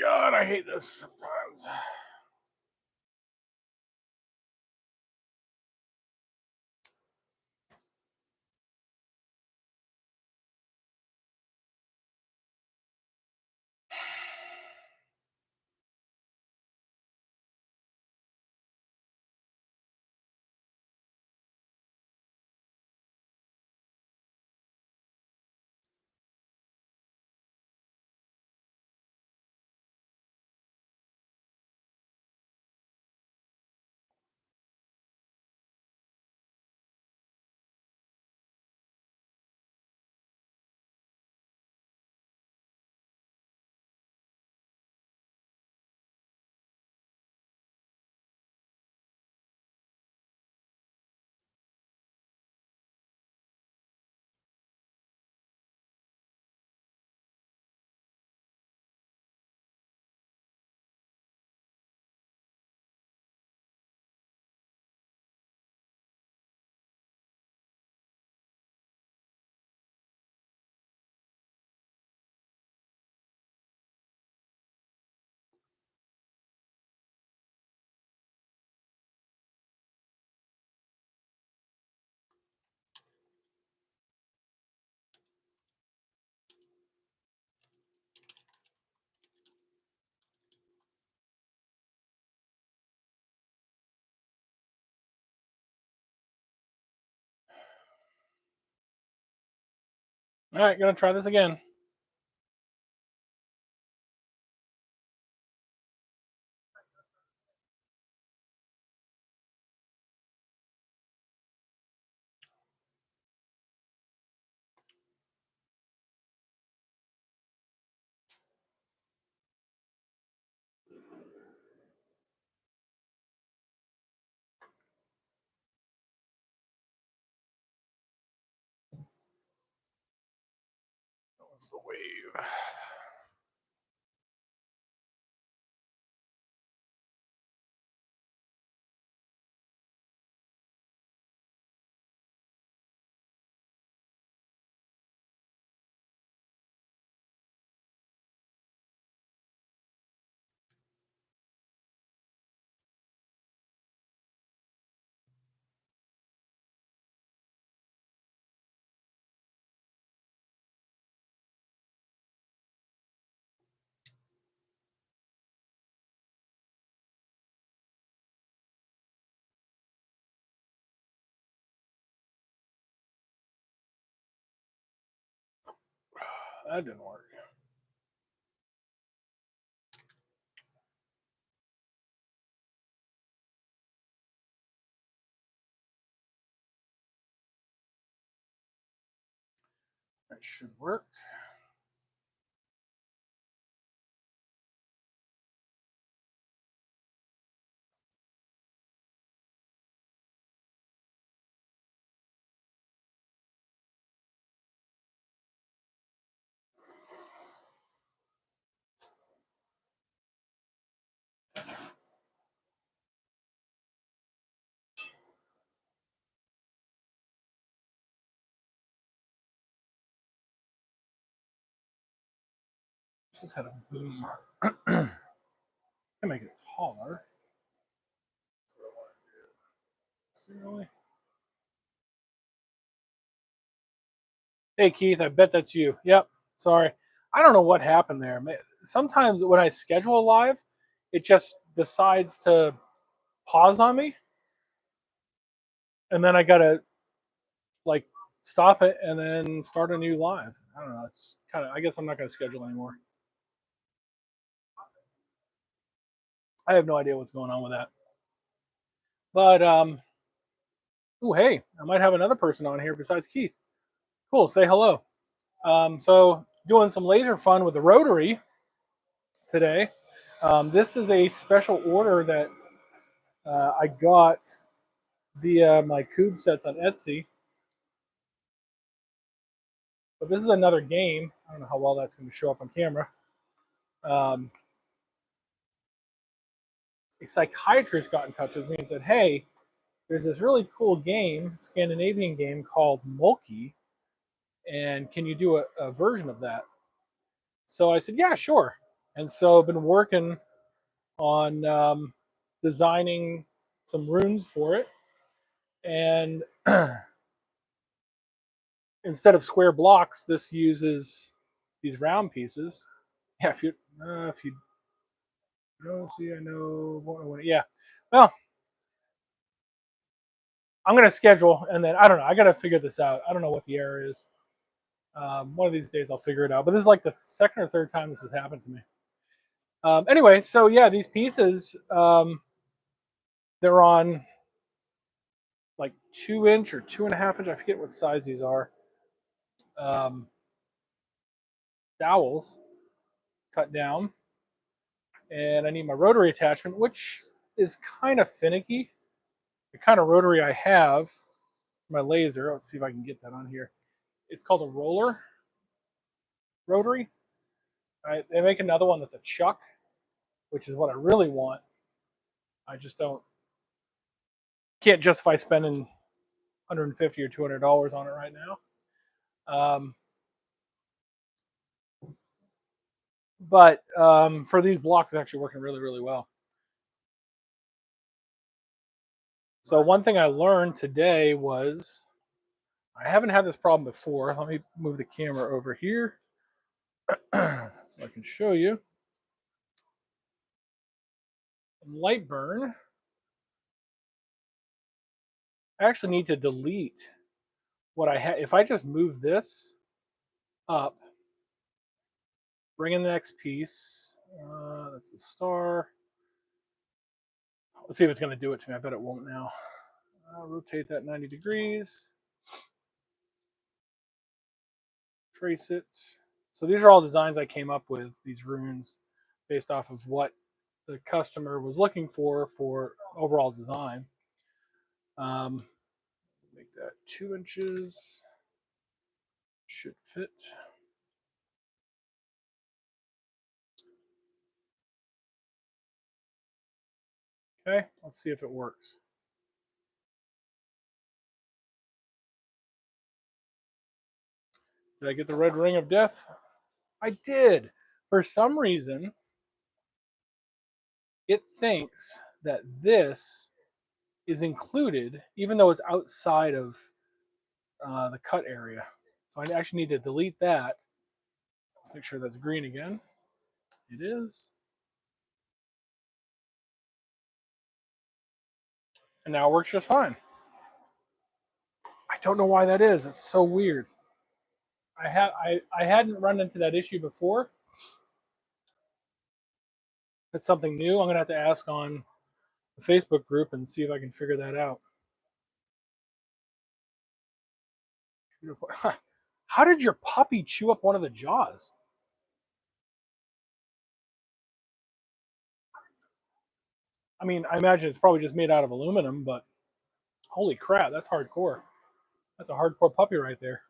God, I hate this sometimes. All right, gonna try this again. That was the wave. That didn't work. That should work. Just had a boom. I make it taller. Really? Hey Keith, I bet that's you. Yep. Sorry. I don't know what happened there. Sometimes when I schedule a live, it just decides to pause on me, and then I gotta like stop it and then start a new live. I don't know. It's kind of. I guess I'm not gonna schedule anymore. I have no idea what's going on with that. But oh hey, I might have another person on here besides Keith. Cool. Say hello. So doing some laser fun with the rotary today. This is a special order that I got via my Cube sets on Etsy. But this is another game. I don't know how well that's going to show up on camera. Um, a psychiatrist got in touch with me and said, "Hey, there's this really cool game, Scandinavian game called Mulki, and can you do a version of that?" So I said, "Yeah, sure." And so I've been working on designing some runes for it. And instead of square blocks, this uses these round pieces. Yeah, if you don't see, I know. Yeah, well, I'm gonna schedule, and then I don't know. I gotta figure this out. I don't know what the error is. One of these days I'll figure it out. But this is like the second or third time this has happened to me. Anyway, so yeah, these pieces, they're on like 2 inch or 2.5 inch. I forget what size these are. Um, dowels cut down, and I need my rotary attachment, which is kind of finicky. The kind of rotary I have, my laser. Let's see if I can get that on here. It's called a roller rotary. They make another one that's a chuck, which is what I really want. I just can't justify spending $150 or $200 on it right now. But for these blocks, it's actually working really, really well. So one thing I learned today was, I haven't had this problem before. Let me move the camera over here so I can show you. In Lightburn, I actually need to delete what I had. If I just move this up, bring in the next piece. That's the star. Let's see if it's going to do it to me. I bet it won't now. Rotate that 90 degrees. Trace it. So these are all designs I came up with, these runes, based off of what the customer was looking for overall design. Make that 2 inches. Should fit. Okay, let's see if it works. Did I get the red ring of death? I did. For some reason, it thinks that this is included, even though it's outside of the cut area. So I actually need to delete that. Let's make sure that's green again. It is. And now it works just fine. I don't know why that is. It's so weird. I hadn't run into that issue before. It's something new. I'm gonna have to ask on the Facebook group and see if I can figure that out. How did your puppy chew up one of the jaws? I mean, I imagine it's probably just made out of aluminum, but holy crap, that's hardcore. That's a hardcore puppy right there.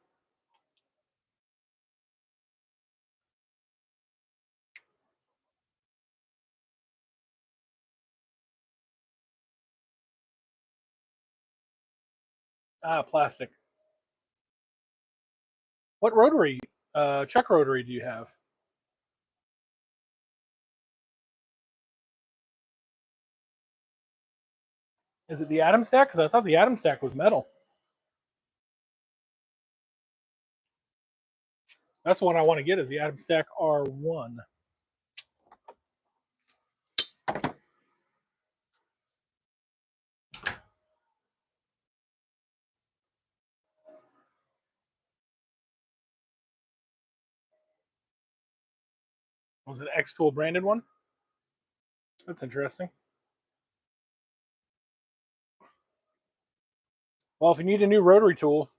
Ah, plastic. What rotary, chuck rotary do you have? Is it the Atom Stack? Because I thought the Atom Stack was metal. That's the one I want to get, is the Atom Stack R1. Was it an X-Tool branded one? That's interesting. Well, if you need a new rotary tool,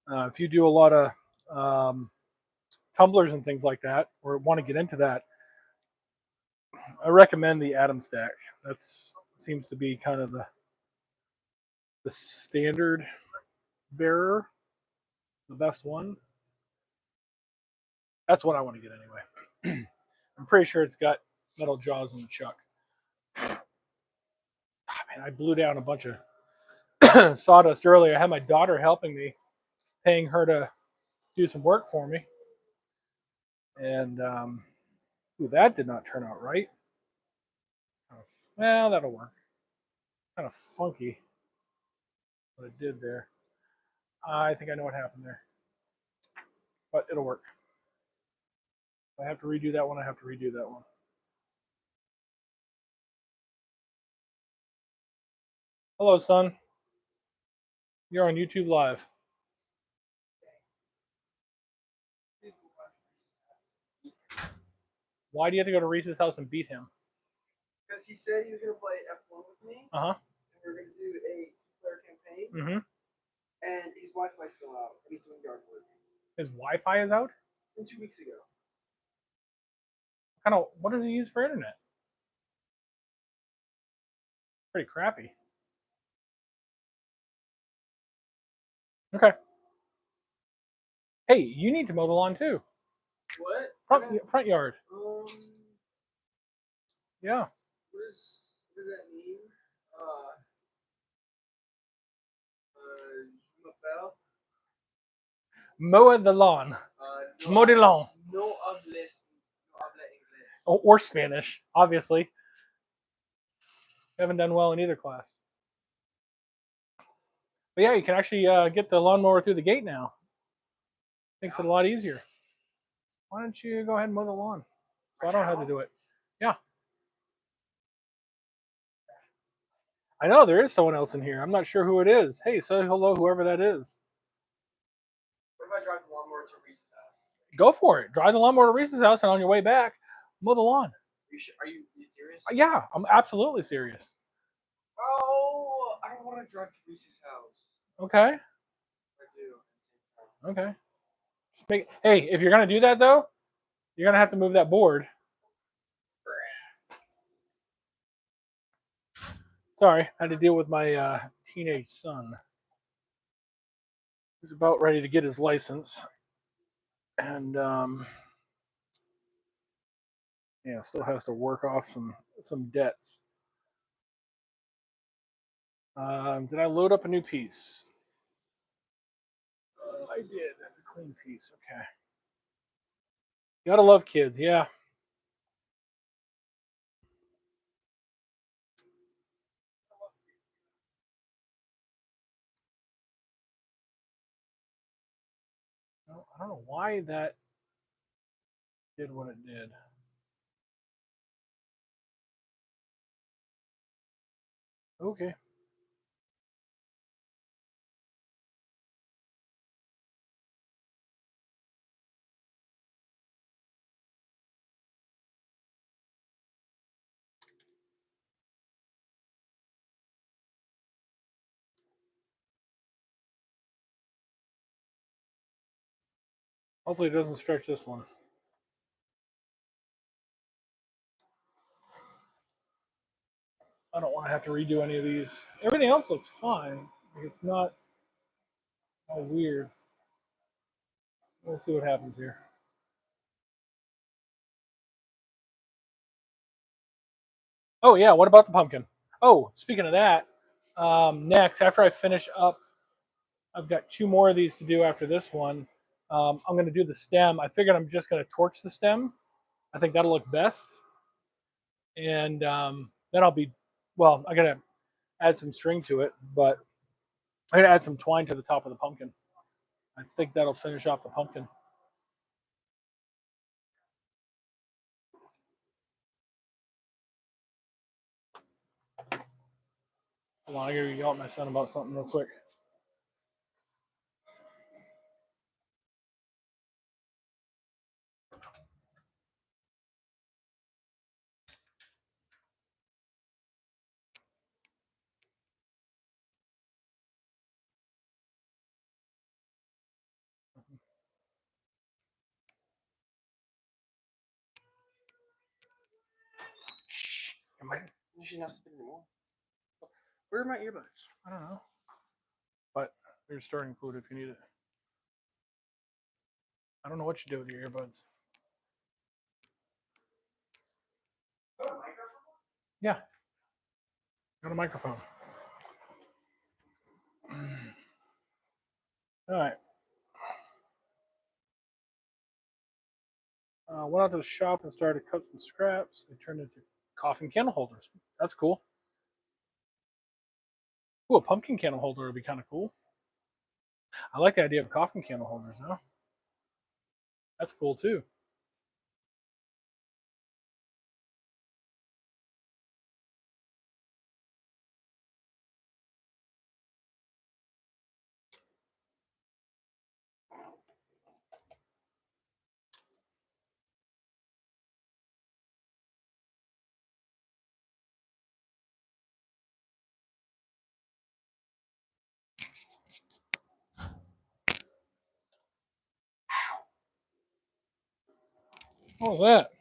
if you do a lot of tumblers and things like that, or want to get into that, I recommend the Atom Stack. That seems to be kind of the standard bearer, the best one. That's what I want to get anyway. I'm pretty sure it's got metal jaws in the chuck. Man, I blew down a bunch of sawdust earlier. I had my daughter helping me, paying her to do some work for me. And Ooh, that did not turn out right. Well, that'll work. Kind of funky what it did there. I think I know what happened there, but it'll work. If I have to redo that one, I have to redo that one. Hello, son. You're on YouTube Live. Why do you have to go to Reese's house and beat him? Because he said he was going to play F1 with me. Uh huh. And we are going to do a two-player campaign. Mm-hmm. And his Wi-Fi's still out. And he's doing yard work. His Wi-Fi is out? And 2 weeks ago. What does he use for internet? Pretty crappy. Okay. Hey, you need to mow the lawn too. What? Front yard. Yeah. What does that mean? Mow the lawn. Mow the lawn. No habla inglés. Or Spanish, obviously. Haven't done well in either class. But yeah, you can actually get the lawnmower through the gate now. Makes it a lot easier. Why don't you go ahead and mow the lawn? So I don't have to do it. Yeah. I know there is someone else in here. I'm not sure who it is. Hey, say hello, whoever that is. What if I drive the lawnmower to Reese's house? Go for it. Drive the lawnmower to Reese's house, and on your way back, mow the lawn. Are you serious? Yeah, I'm absolutely serious. Oh, I don't want to drive to Reese's house. Okay. I do. Okay. Hey, if you're gonna do that though, you're gonna have to move that board. Sorry, I had to deal with my teenage son. He's about ready to get his license, and yeah, still has to work off some debts. Did I load up a new piece? I did. That's a clean piece. Okay. You gotta love kids, yeah. I don't know why that did what it did. Okay. Hopefully it doesn't stretch this one. I don't want to have to redo any of these. Everything else looks fine. It's not all weird. We'll see what happens here. Oh yeah, what about the pumpkin? Oh, speaking of that, next after I finish up, I've got 2 more of these to do after this one. I'm going to do the stem. I figured I'm just going to torch the stem. I think that'll look best, and then I'll be well. I got to add some string to it, but I got to add some twine to the top of the pumpkin. I think that'll finish off the pumpkin. Hold on, I gotta yell at my son about something real quick. Am I? She's not sleeping anymore. Where are my earbuds? I don't know. But there's starting food if you need it. I don't know what you do with your earbuds. Yeah. Got a microphone. All right. Went out to the shop and started to cut some scraps. They turned into coffin candle holders. That's cool. Ooh, a pumpkin candle holder would be kind of cool. I like the idea of coffin candle holders, though. That's cool too. What was that?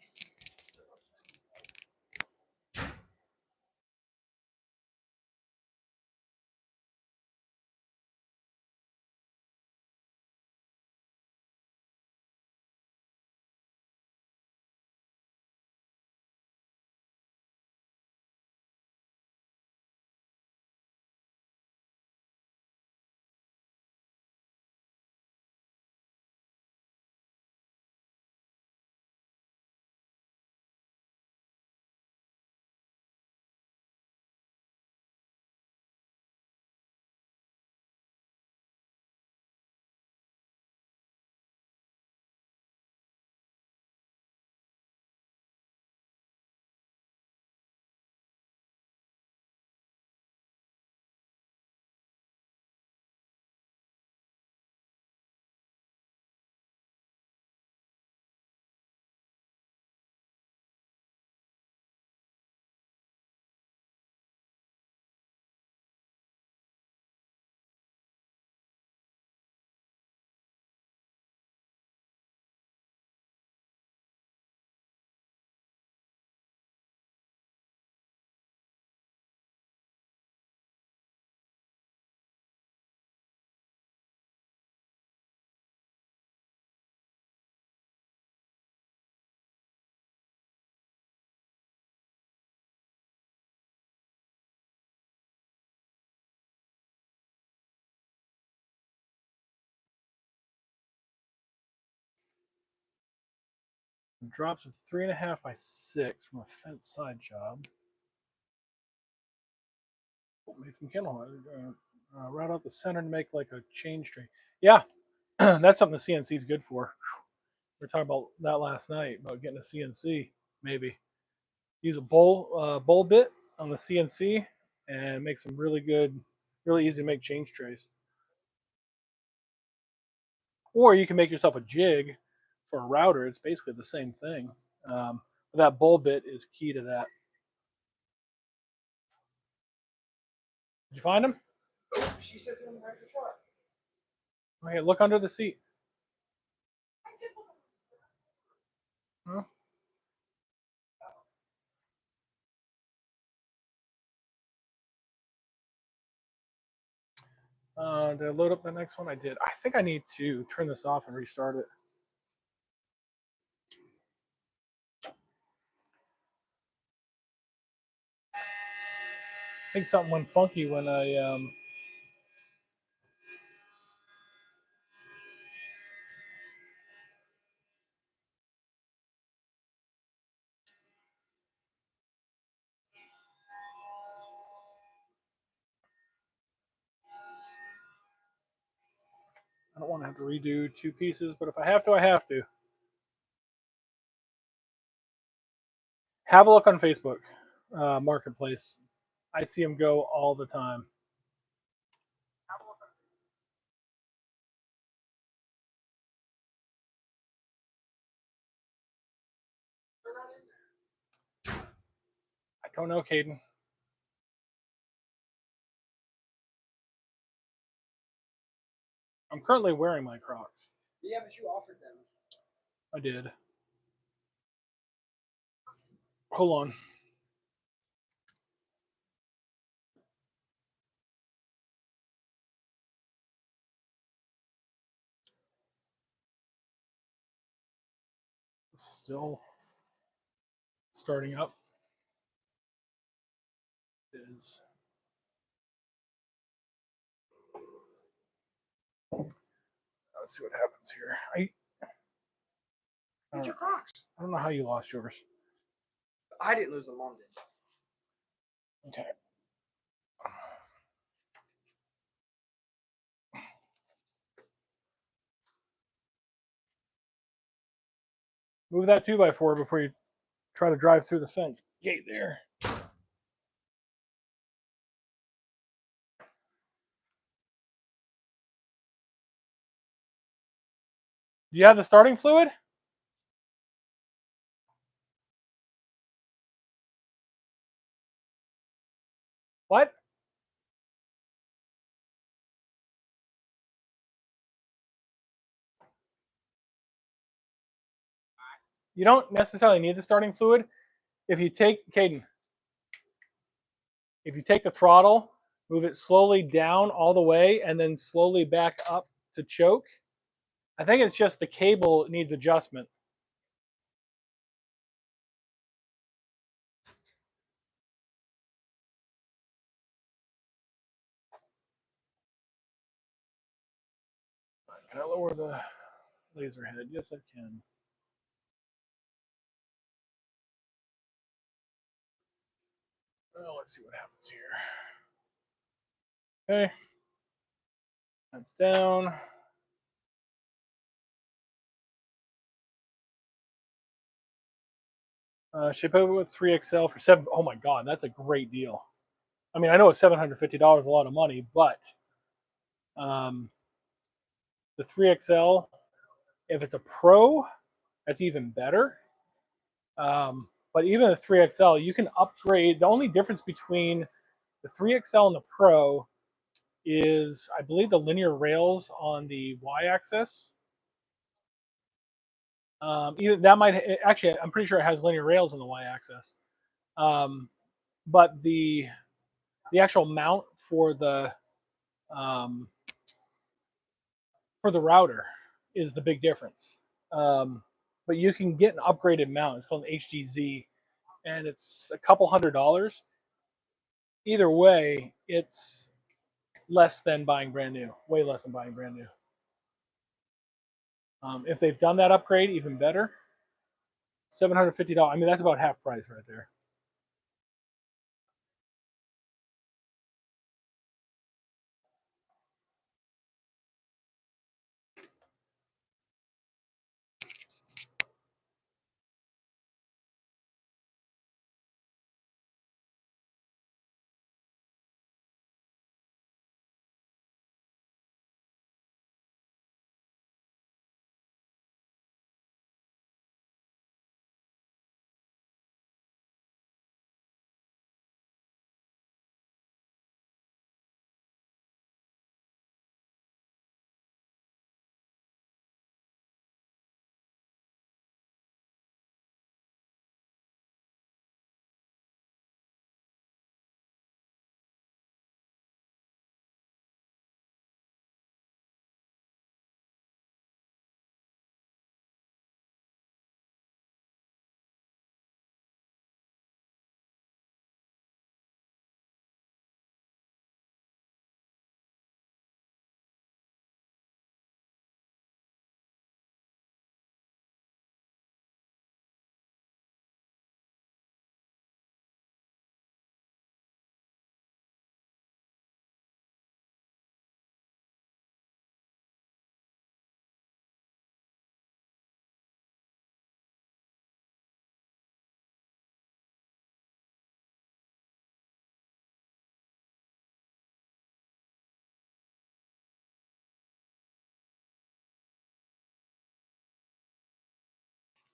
Drops of 3.5 by 6 from a fence side job. Made some candle right out the center to make like a change tree. Yeah, that's something the CNC is good for. We were talking about that last night about getting a CNC. Maybe use a bowl bit on the CNC and make some really good, really easy to make change trays. Or you can make yourself a jig for a router. It's basically the same thing. But that bowl bit is key to that. Did you find them? She said in the back of the truck. Okay, look under the seat. Huh? Did I load up the next one? I did. I think I need to turn this off and restart it. I think something went funky when I I don't want to have to redo 2 pieces, but if I have to, I have to. Have a look on Facebook Marketplace. I see them go all the time. I don't know, Caden. I'm currently wearing my Crocs. Yeah, but you offered them. I did. Hold on. Still starting up. It is. Let's see what happens here. Get your Crocs. I don't know how you lost yours. I didn't lose them, Mom did. Okay. Move that 2x4 before you try to drive through the fence gate there. Do you have the starting fluid? What? You don't necessarily need the starting fluid. If you take, Caden, if you take the throttle, move it slowly down all the way, and then slowly back up to choke. I think it's just the cable needs adjustment. Can I lower the laser head? Yes, I can. Well, let's see what happens here. Okay. That's down. Ship over with 3XL for $7. Oh my God, that's a great deal. I mean, I know it's $750 is a lot of money, but the 3XL, if it's a Pro, that's even better. But even the 3XL, you can upgrade. The only difference between the 3XL and the Pro is, I believe, the linear rails on the Y-axis. Even that might actually, I'm pretty sure it has linear rails on the Y-axis. But the actual mount for the router is the big difference. But you can get an upgraded mount. It's called an HDZ, and it's a couple $100. Either way, it's less than buying brand new. Way less than buying brand new. If they've done that upgrade, even better. $750. I mean, that's about half price right there.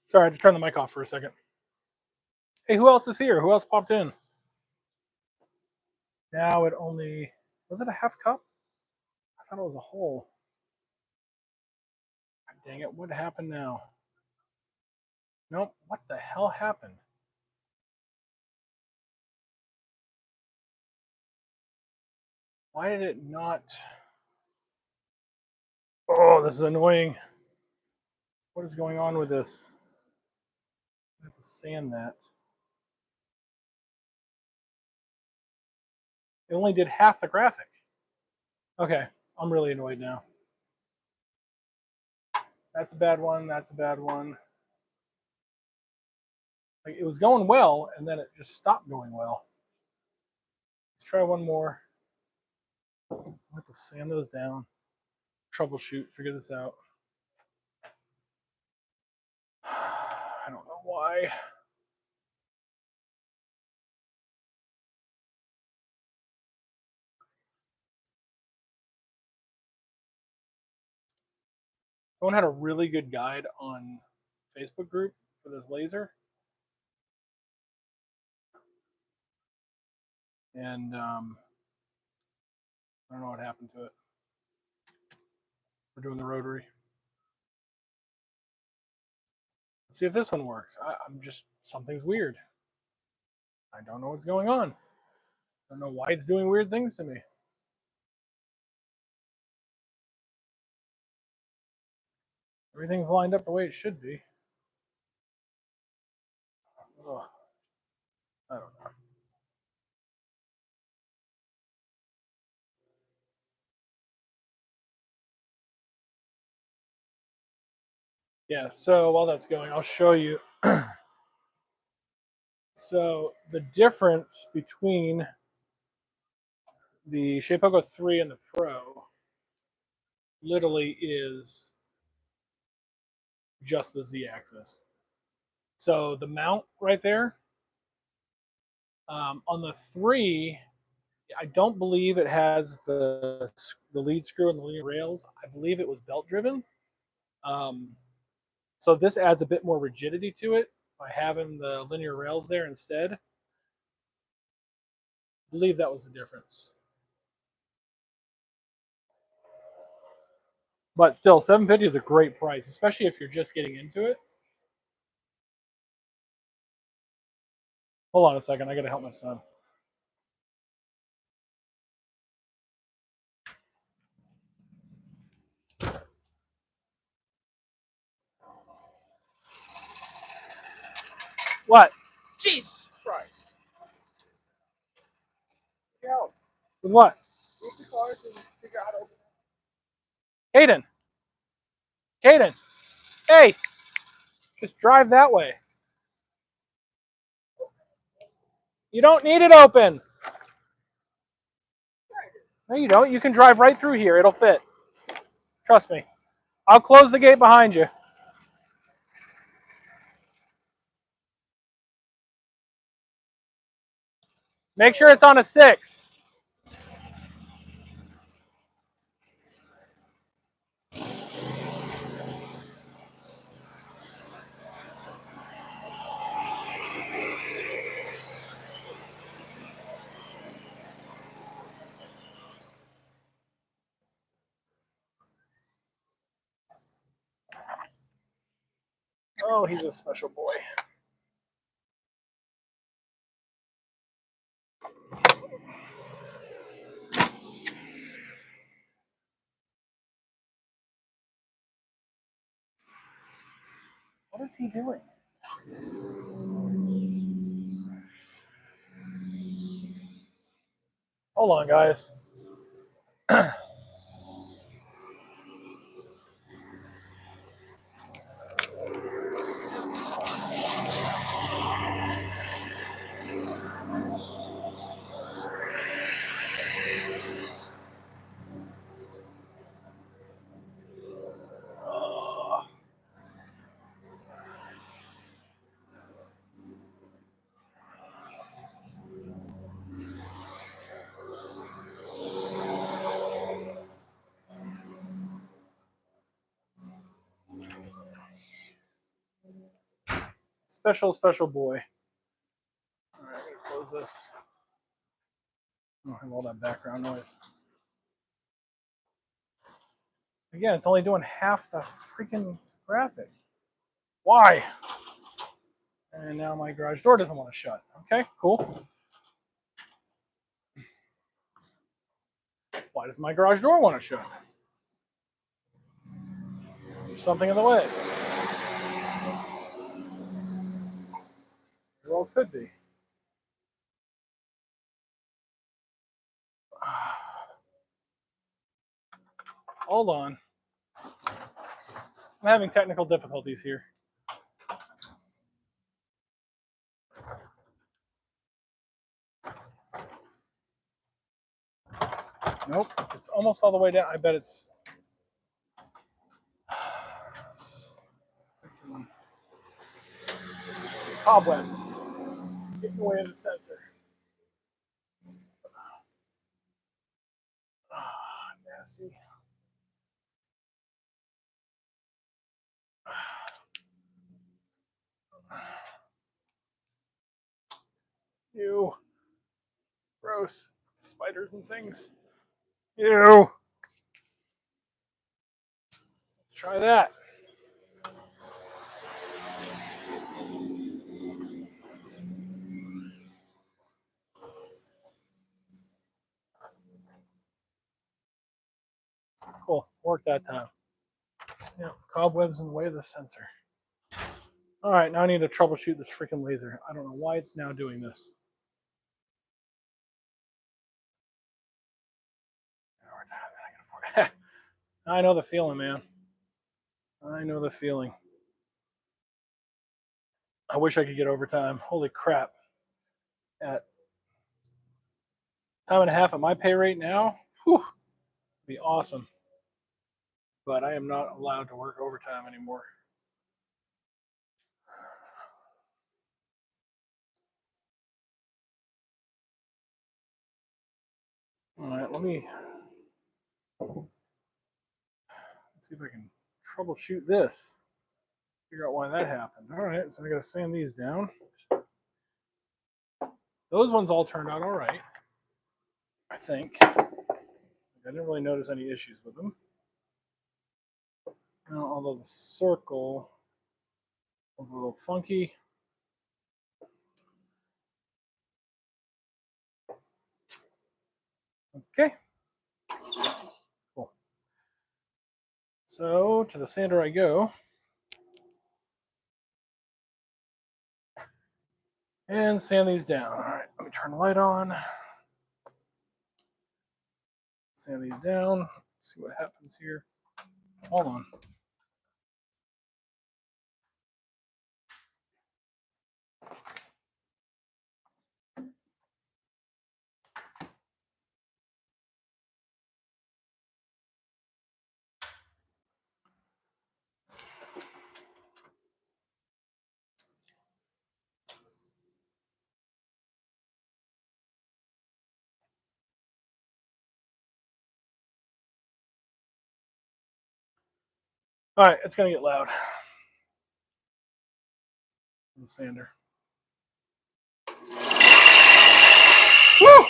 Sorry, I had to turn the mic off for a second. Hey, who else is here? Who else popped in? Now it only, was it a half cup? I thought it was a whole. God dang it, what happened now? Nope, what the hell happened? Why did it not? Oh, this is annoying. What is going on with this? I have to sand that. It only did half the graphic. Okay, I'm really annoyed now. That's a bad one. That's a bad one. Like it was going well, and then it just stopped going well. Let's try one more. I have to sand those down, troubleshoot, figure this out. I don't know why. Someone had a really good guide on Facebook group for this laser. And I don't know what happened to it. We're doing the rotary. Let's see if this one works. I'm just, something's weird. I don't know what's going on. I don't know why it's doing weird things to me. Everything's lined up the way it should be. Ugh. I don't know. Yeah, so while that's going, I'll show you. So the difference between the Shapeoko 3 and the Pro literally is just the Z-axis. So the mount right there, on the 3, I don't believe it has the lead screw and the linear rails. I believe it was belt driven. So this adds a bit more rigidity to it by having the linear rails there instead. I believe that was the difference. But still, $750 is a great price, especially if you're just getting into it. Hold on a second, I gotta help my son. What? Jesus Christ. Help. With what? Move the cars and figure out how to open Caden. Caden. Hey. Just drive that way. You don't need it open. No, you don't. You can drive right through here. It'll fit. Trust me. I'll close the gate behind you. Make sure it's on a 6. Oh, he's a special boy. What is he doing? Hold on, guys. Special boy. All right, I'm gonna close this. I don't have all that background noise. Again, it's only doing half the freaking graphic. Why? And now my garage door doesn't want to shut. Okay, cool. Why does my garage door want to shut? There's something in the way. It well could be. Hold on. I'm having technical difficulties here. Nope, it's almost all the way down. I bet it's freaking cobwebs getting away in the sensor. Nasty. Ew. Gross. Spiders and things. Ew. Let's try that. Cool. Worked that time. Yeah, cobwebs in the way of the sensor. All right, now I need to troubleshoot this freaking laser. I don't know why it's now doing this. I know the feeling, man. I know the feeling. I wish I could get overtime. Holy crap. At time and a half at my pay rate now, whew, be awesome. But I am not allowed to work overtime anymore. All right, let's see if I can troubleshoot this. Figure out why that happened. All right, so I got to sand these down. Those ones all turned out all right, I think. I didn't really notice any issues with them. Now, although the circle was a little funky. Okay. Cool. So to the sander I go. And sand these down. All right, let me turn the light on. Sand these down. See what happens here. Hold on. All right, it's gonna get loud. The sander. Woo!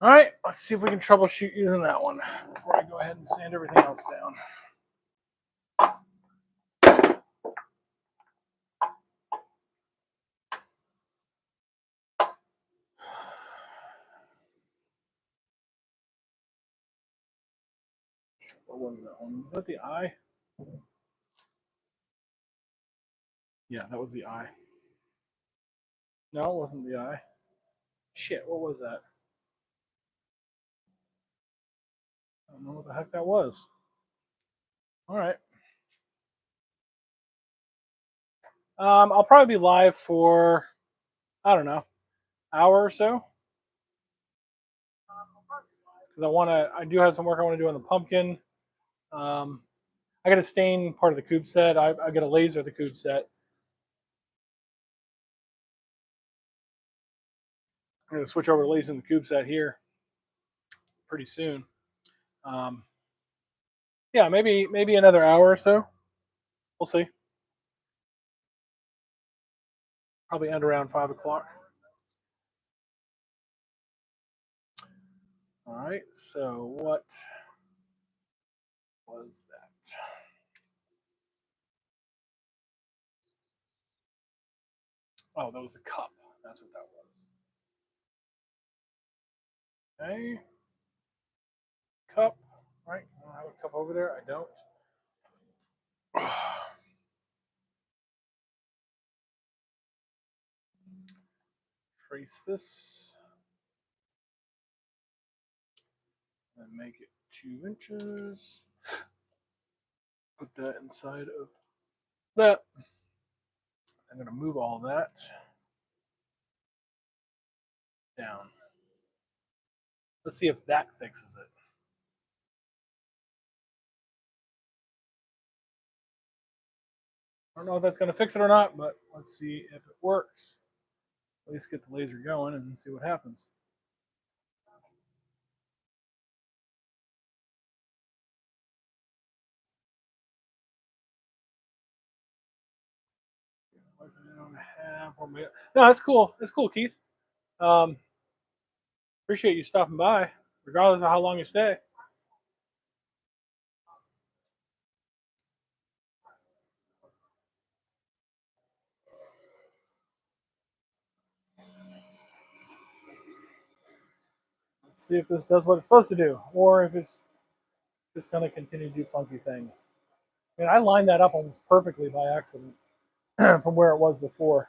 All right, let's see if we can troubleshoot using that one before I go ahead and sand everything else down. What was that one? Was that the eye? Yeah, that was the eye. No, it wasn't the eye. Shit, what was that? I don't know what the heck that was. All right. I'll probably be live for, I don't know, hour or so. Because I do have some work I want to do on the pumpkin. I got to stain part of the cube set. I got to laser the cube set. I'm going to switch over to lasering the cube set here pretty soon. Yeah, maybe another hour or so. We'll see. Probably end around 5 o'clock. All right, so what was that? Oh, that was the cup. That's what that was. Okay. Cup. Right. I don't have a cup over there. I don't. Trace this. And make it 2 inches. Put that inside of that. I'm going to move all that down. Let's see if that fixes it. I don't know if that's going to fix it or not, but let's see if it works. At least get the laser going and see what happens. No, that's cool. That's cool, Keith. Appreciate you stopping by, regardless of how long you stay. Let's see if this does what it's supposed to do, or if it's just going to continue to do funky things. I mean, I lined that up almost perfectly by accident from where it was before.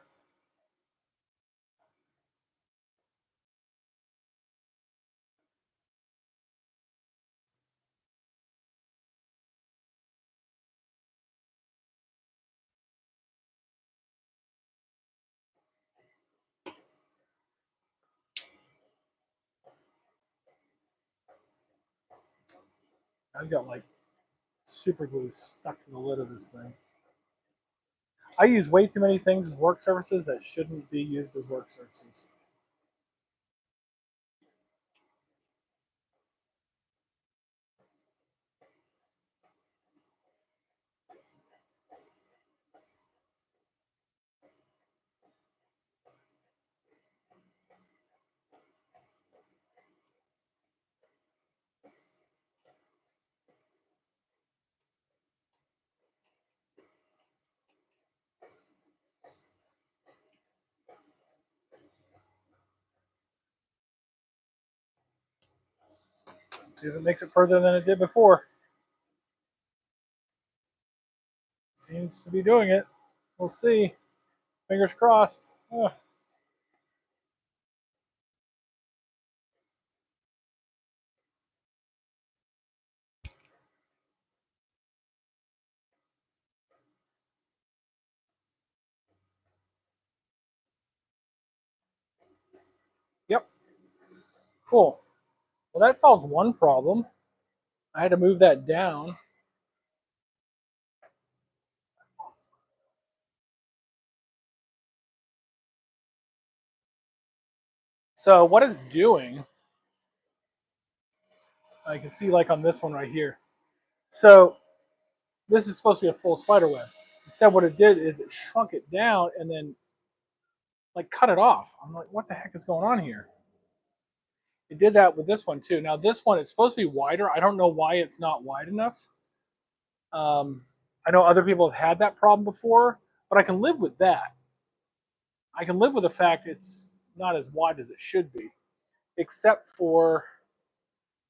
I've got like super glue stuck to the lid of this thing. I use way too many things as work surfaces that shouldn't be used as work surfaces. Let's see if it makes it further than it did before. Seems to be doing it. We'll see. Fingers crossed. Ugh. Yep. Cool. Well, that solves one problem. I had to move that down. So what it's doing, I can see like on this one right here. So this is supposed to be a full spider web. Instead, what it did is it shrunk it down and then like cut it off. I'm like, what the heck is going on here? It did that with this one too. Now this one, it's supposed to be wider. I don't know why it's not wide enough. I know other people have had that problem before, but I can live with that. I can live with the fact it's not as wide as it should be, except for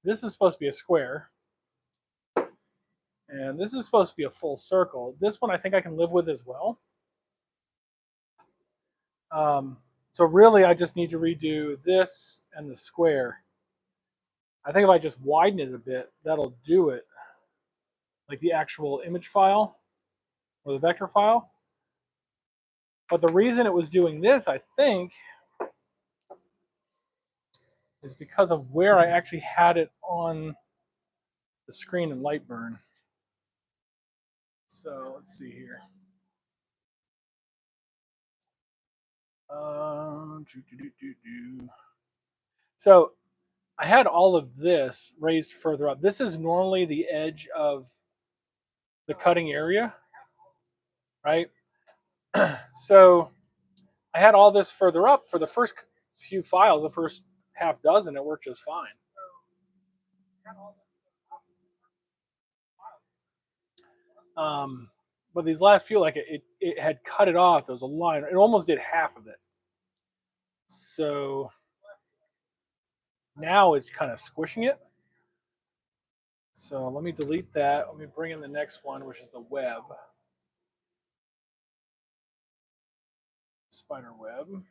this is supposed to be a square, and this is supposed to be a full circle. This one I think I can live with as well. So really, I just need to redo this and the square. I think if I just widen it a bit, that'll do it. Like the actual image file or the vector file. But the reason it was doing this, I think, is because of where I actually had it on the screen in Lightburn. So let's see here. So I had all of this raised further up. This is normally the edge of the cutting area, right? So I had all this further up for the first few files, the first half dozen, it worked just fine. But these last few, like it had cut it off. There was a line. It almost did half of it. So now it's kind of squishing it. So let me delete that. Let me bring in the next one, which is the web. Spider web.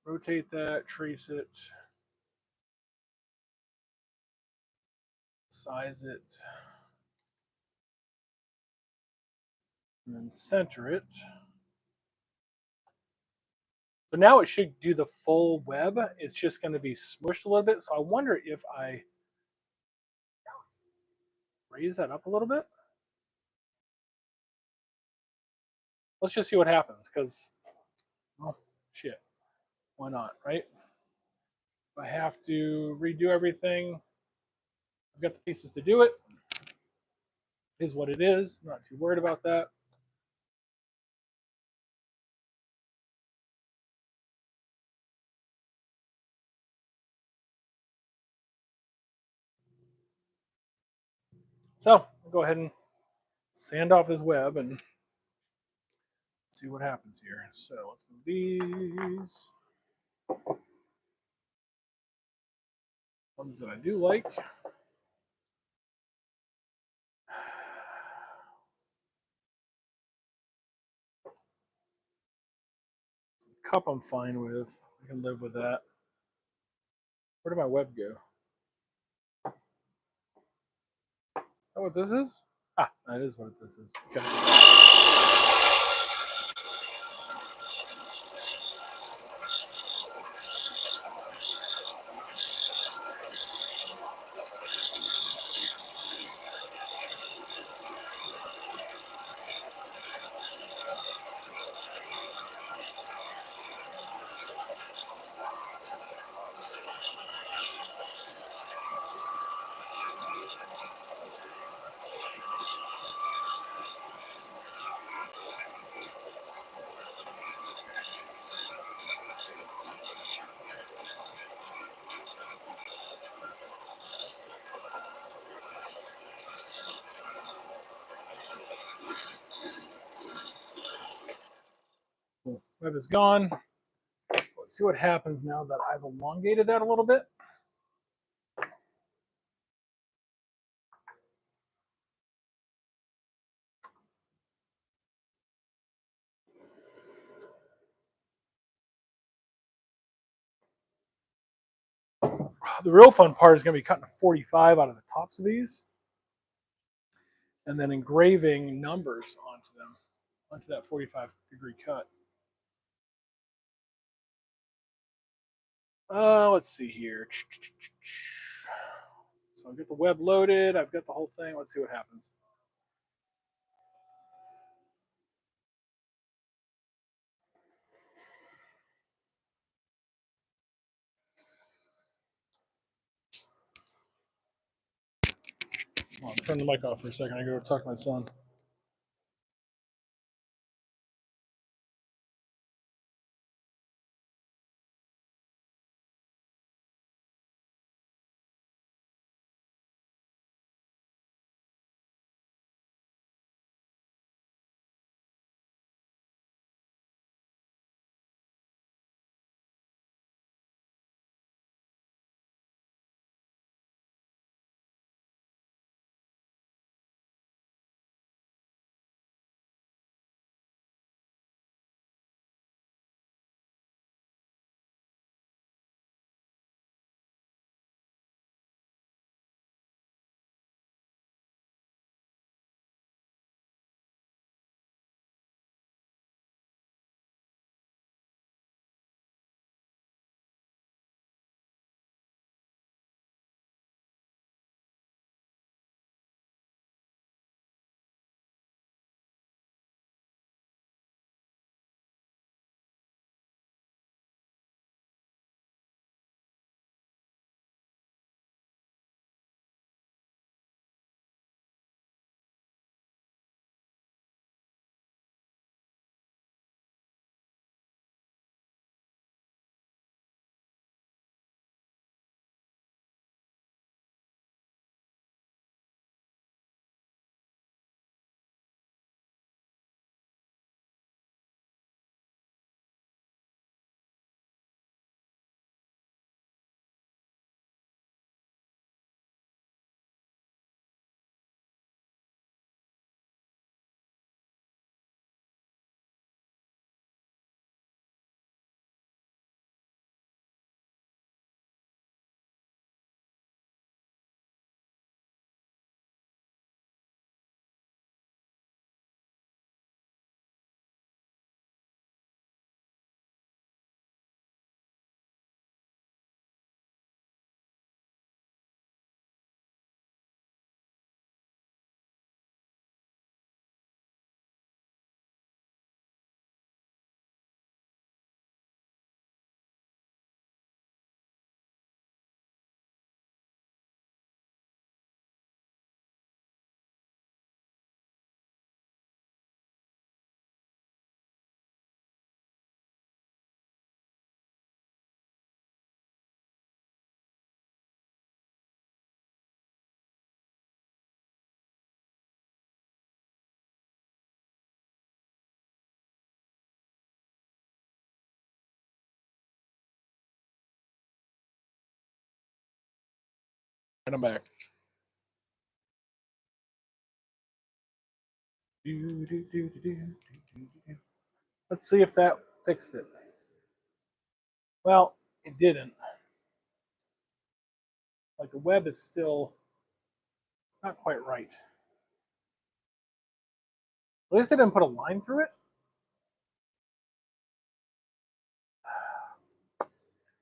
Rotate that, trace it, size it, and then center it. So now it should do the full web. It's just going to be smushed a little bit. So I wonder if I raise that up a little bit. Let's just see what happens because, well, shit, why not, right? If I have to redo everything, I've got the pieces to do it. Is what it is. I'm not too worried about that. So I'll go ahead and sand off this web and see what happens here. So let's move these. Ones that I do like. So the cup I'm fine with. I can live with that. Where did my web go? Is that what this is? Ah, that is what this is. Okay. Cool. Web is gone. So let's see what happens now that I've elongated that a little bit. The real fun part is going to be cutting a 45 out of the tops of these and then engraving numbers onto them, onto that 45-degree cut. Let's see here. So I've got the web loaded. I've got the whole thing. Let's see what happens. I'll turn the mic off for a second. I go talk to my son. And I'm back. Let's see if that fixed it. Well, it didn't. Like the web is still not quite right. At least they didn't put a line through it.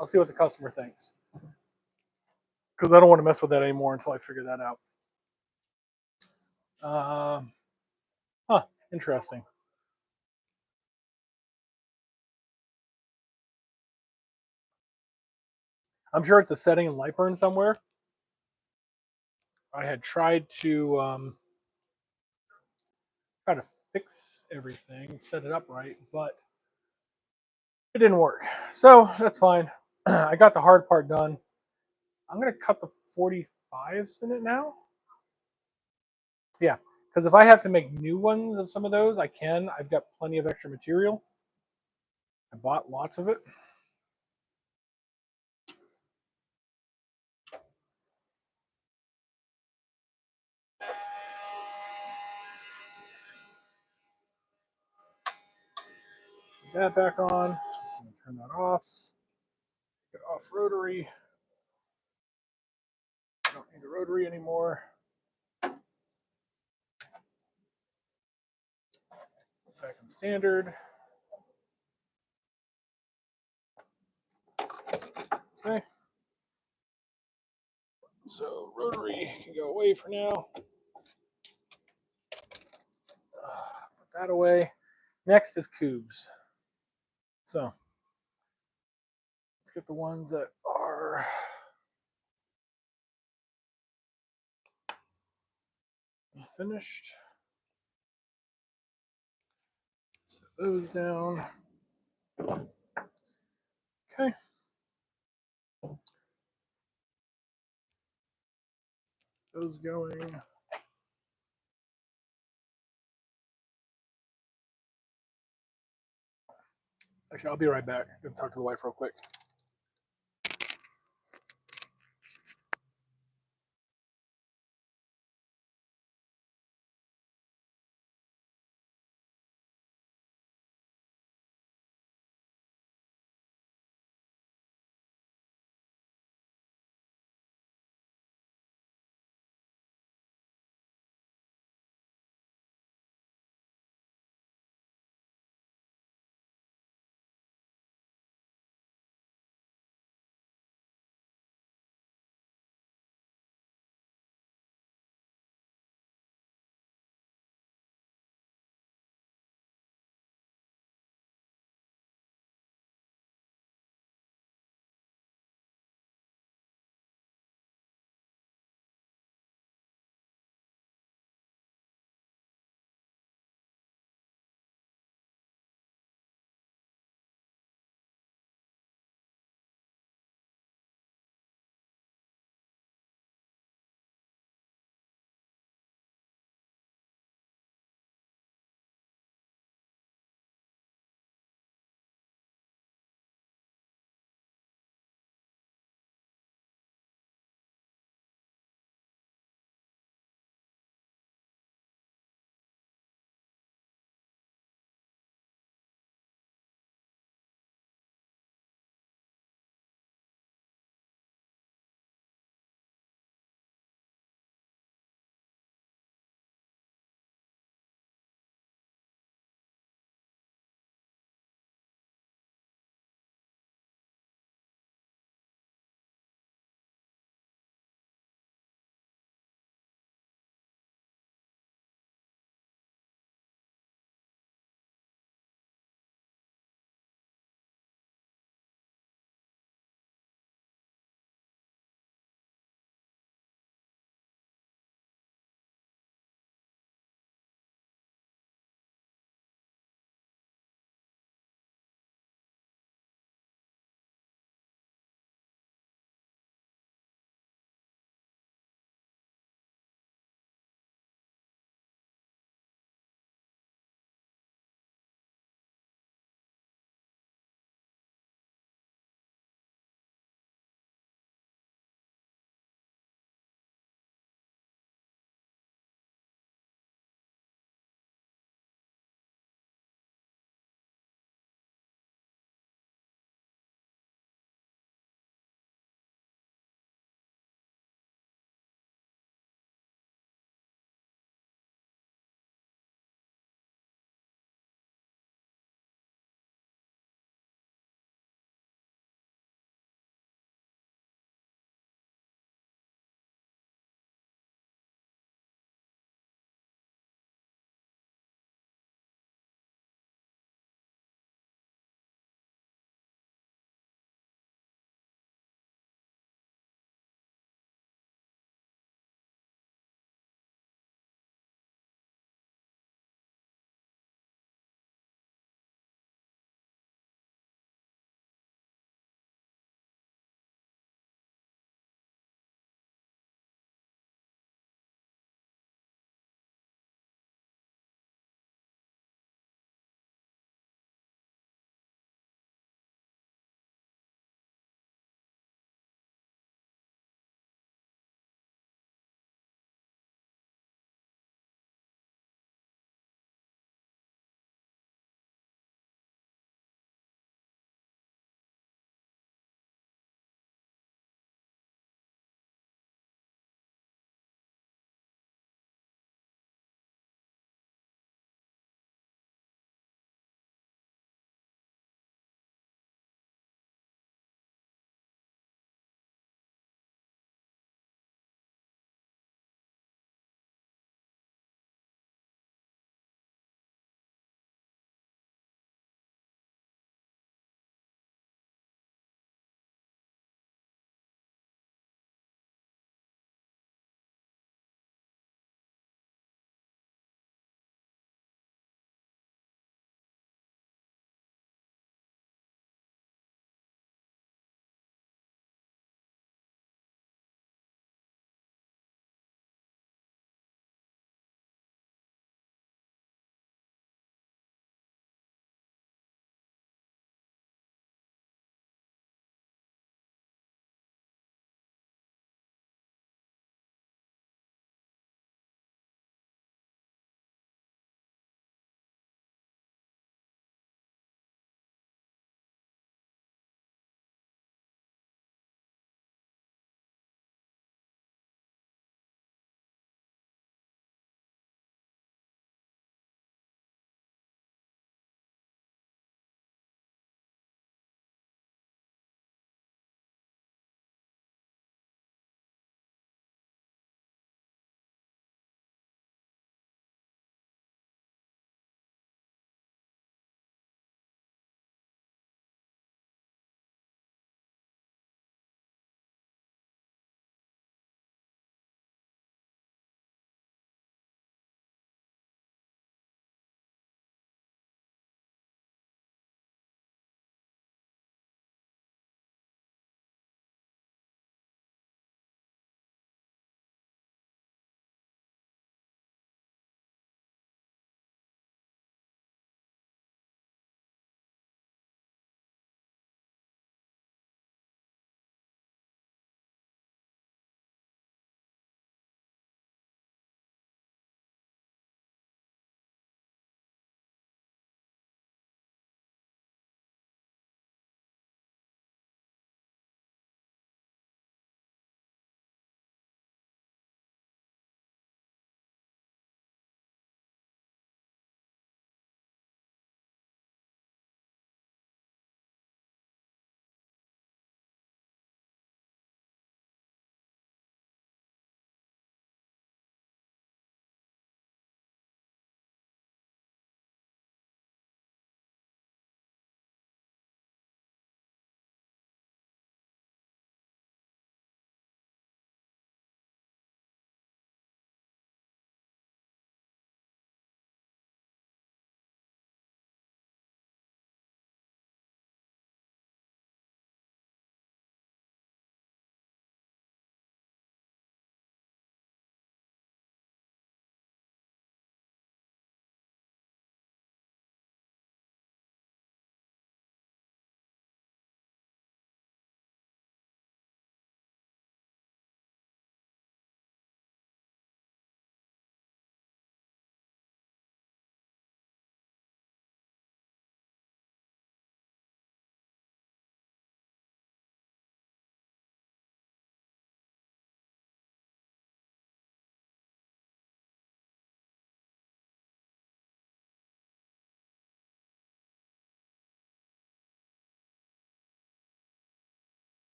I'll see what the customer thinks. Because I don't want to mess with that anymore until I figure that out. Interesting. I'm sure it's a setting in Lightburn somewhere. I had tried to try to fix everything, set it up right, but it didn't work. So that's fine. I got the hard part done. I'm going to cut the 45s in it now. Yeah, because if I have to make new ones of some of those, I can. I've got plenty of extra material. I bought lots of it. Put that back on. Turn that off. Get off rotary. I don't need a rotary anymore. Back in standard. Okay. So rotary can go away for now. Put that away. Next is cubes. So let's get the ones that are finished. Set those down. Okay. Those going. Actually, I'll be right back. I'm going to talk to the wife real quick.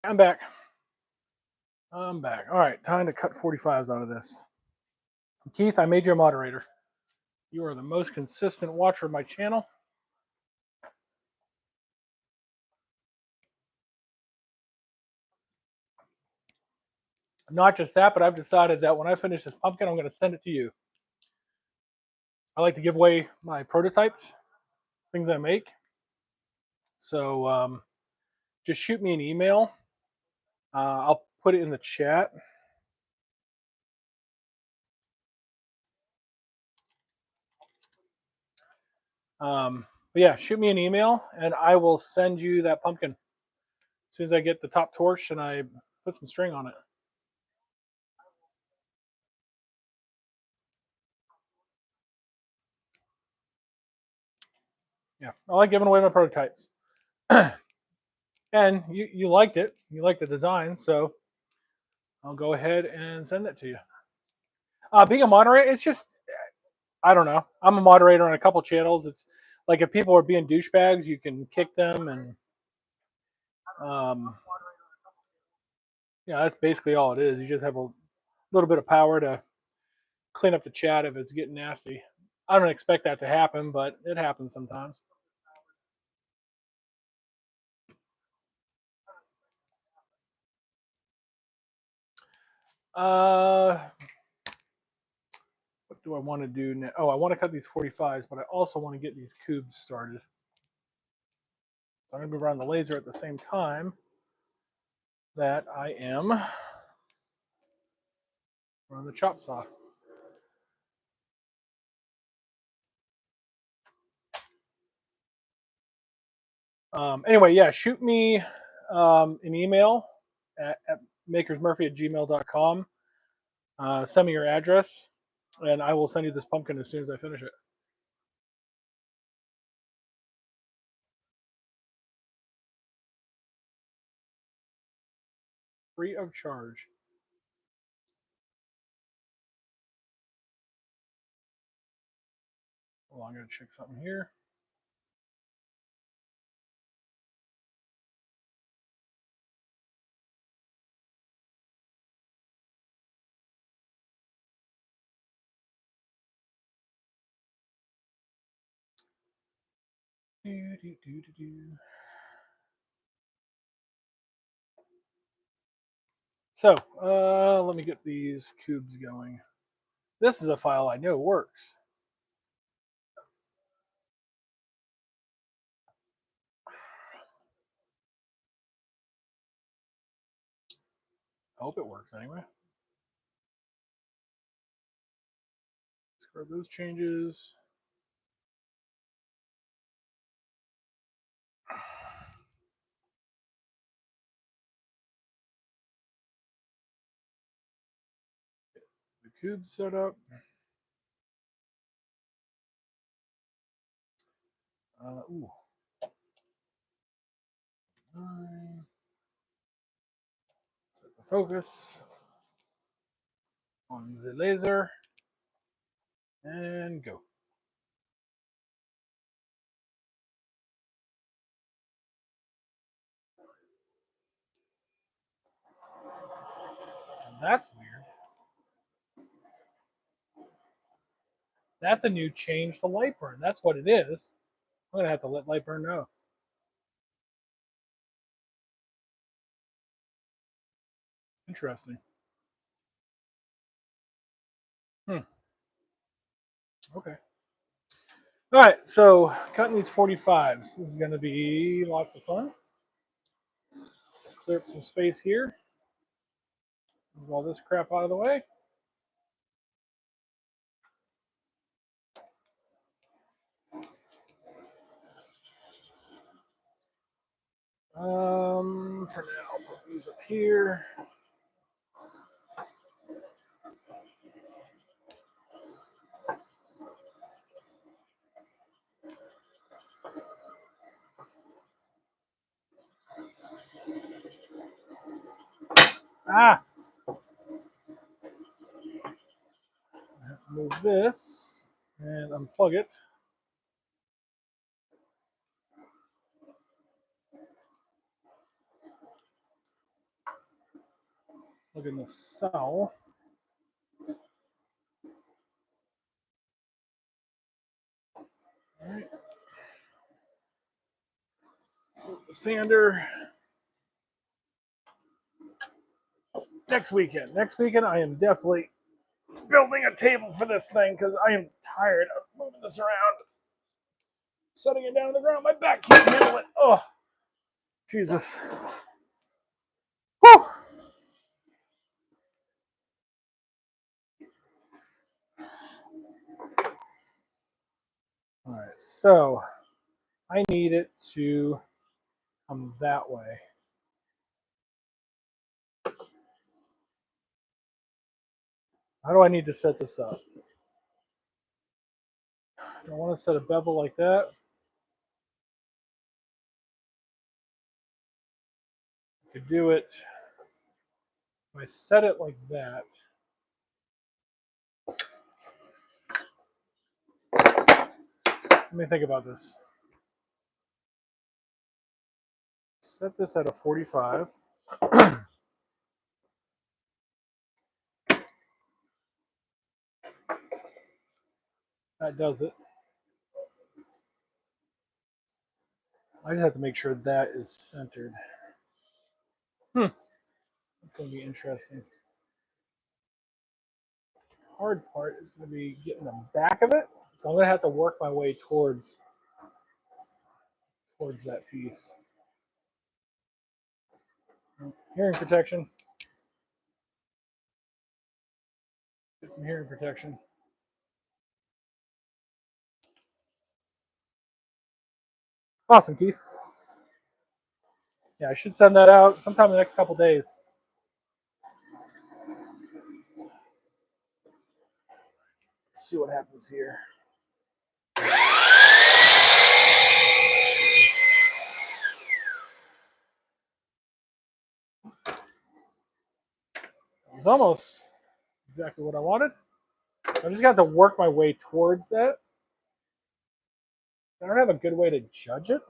I'm back. I'm back. All right, time to cut 45s out of this. Keith, I made you a moderator. You are the most consistent watcher of my channel. Not just that, but I've decided that when I finish this pumpkin, I'm going to send it to you. I like to give away my prototypes, things I make. So just shoot me an email. I'll put it in the chat. But yeah, shoot me an email and I will send you that pumpkin as soon as I get the top torch and I put some string on it. Yeah, I like giving away my prototypes. And you liked it. You liked the design, so I'll go ahead and send it to you. Being a moderator, it's just, I don't know. I'm a moderator on a couple channels. It's like if people are being douchebags, you can kick them, and yeah, that's basically all it is. You just have a little bit of power to clean up the chat if it's getting nasty. I don't expect that to happen, but it happens sometimes. What do I want to do now? Oh, I want to cut these 45s, but I also want to get these cubes started. So I'm going to be running the laser at the same time that I am running the chop saw. Anyway, yeah, shoot me an email at makersmurphy@gmail.com. Send me your address, and I will send you this pumpkin as soon as I finish it. Free of charge. Well, I'm going to check something here. So, let me get these cubes going. This is a file I know works. I hope it works anyway. Scrub those changes. The cube set up. Ooh. Set the focus on the laser and go. That's weird. That's a new change to Lightburn. That's what it is. I'm gonna have to let Lightburn know. Interesting. Okay. All right. So cutting these 45s. This is gonna be lots of fun. Let's clear up some space here. Move all this crap out of the way. For now, I'll put these up here. Ah! I have to move this and unplug it. looking to sell. All right. Let's move the sander. Next weekend. Next weekend, I am definitely building a table for this thing because I am tired of moving this around, setting it down on the ground. My back can't handle it. Oh, Jesus. Whew. All right, so I need it to come that way. How do I need to set this up? I want to set a bevel like that. I could do it if I set it like that. Let me think about this. Set this at a 45. That does it. I just have to make sure that is centered. That's going to be interesting. Hard part is going to be getting the back of it. So I'm going to have to work my way towards that piece. Hearing protection. Get some hearing protection. Awesome, Keith. Yeah, I should send that out sometime in the next couple days. Let's see what happens here. It was almost exactly what I wanted. I just got to work my way towards that. I don't have a good way to judge it.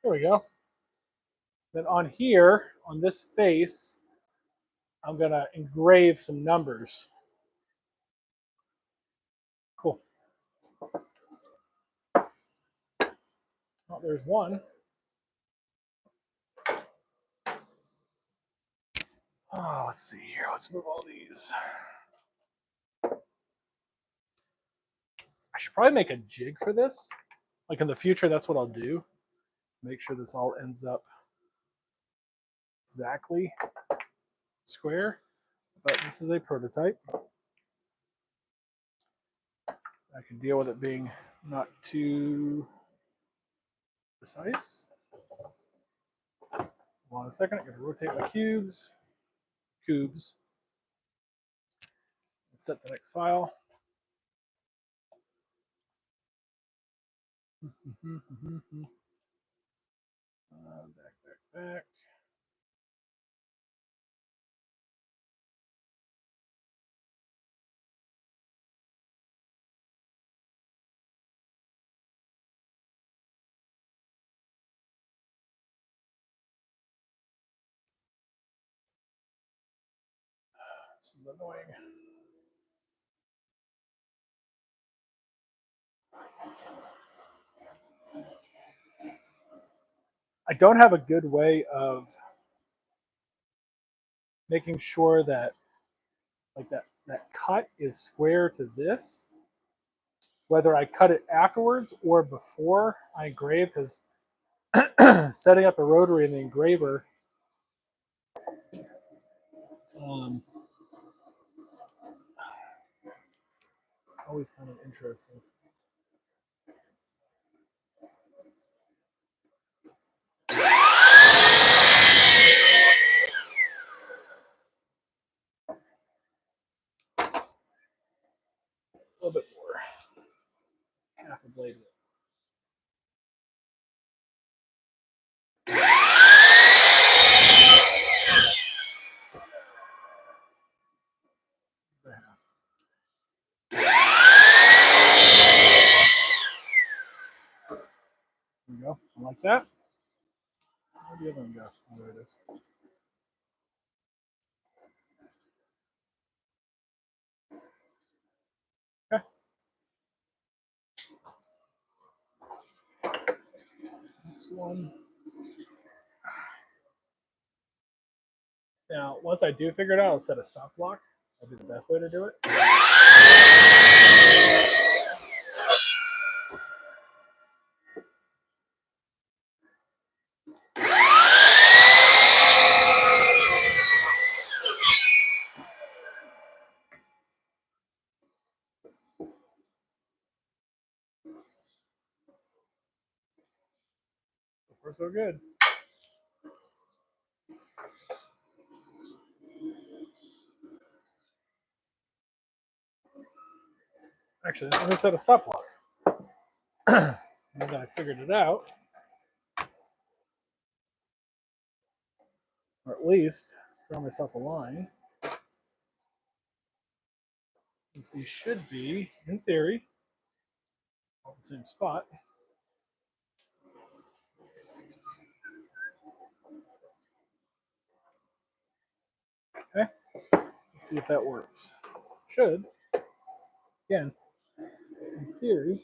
There we go. Then on here, on this face, I'm going to engrave some numbers. Cool. Well, there's one. Oh, let's see here. Let's move all these. I should probably make a jig for this. Like in the future, that's what I'll do. Make sure this all ends up exactly square. But this is a prototype. I can deal with it being not too precise. Hold on a second. I'm going to rotate my cubes. Set the next file. Back. This is annoying. I don't have a good way of making sure that like that cut is square to this, whether I cut it afterwards or before I engrave, because setting up the rotary and the engraver, it's always kind of interesting. A little bit more. Half a blade. we go. I like that. Where'd the other one go? Oh, there it is. Okay. Next one. Now, once I do figure it out, I'll set a stop block. That'll be the best way to do it. So far, so good. Actually, I'm going to set a stop block. Now that I figured it out, or at least draw myself a line. These should be, in theory, all the same spot. Okay, let's see if that works. Should, again, in theory.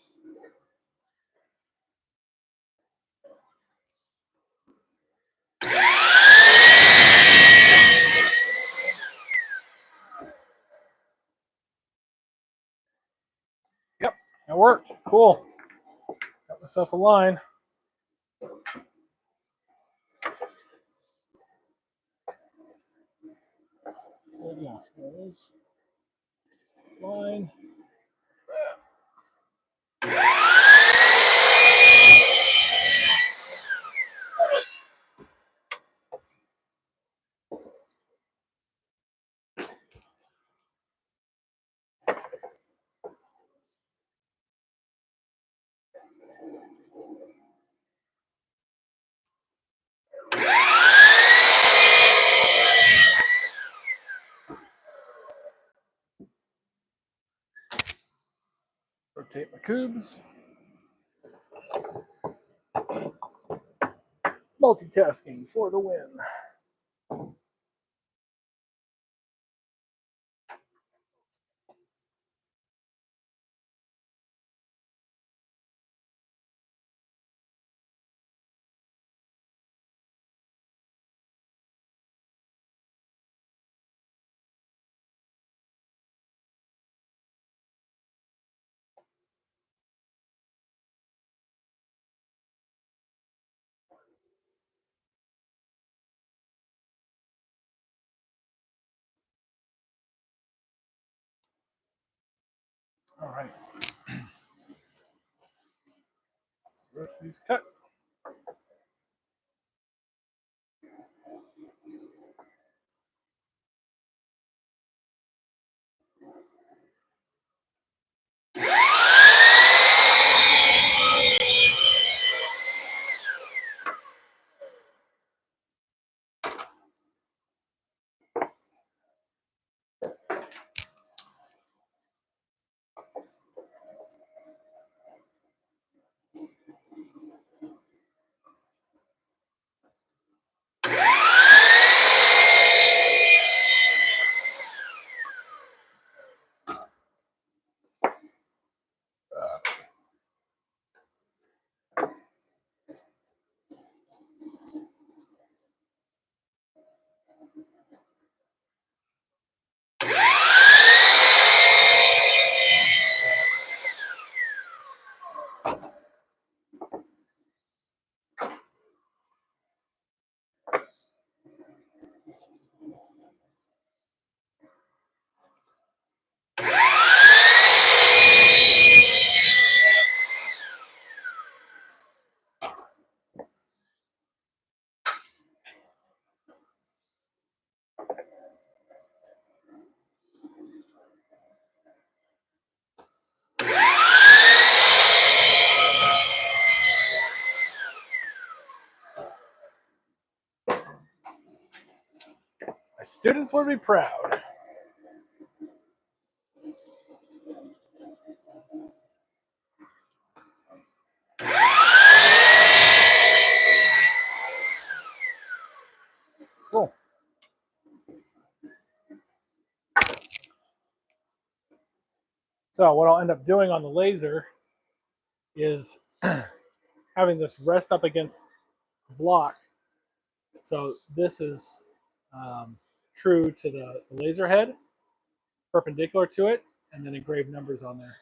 Yep, that worked. Cool. Got myself a line. Yeah, there it is. Line. Rotate my cubes. Multitasking for the win. All right. The rest of these cut. My students will be proud. So what I'll end up doing on the laser is having this rest up against the block. So this is true to the laser head, perpendicular to it, and then engraved numbers on there.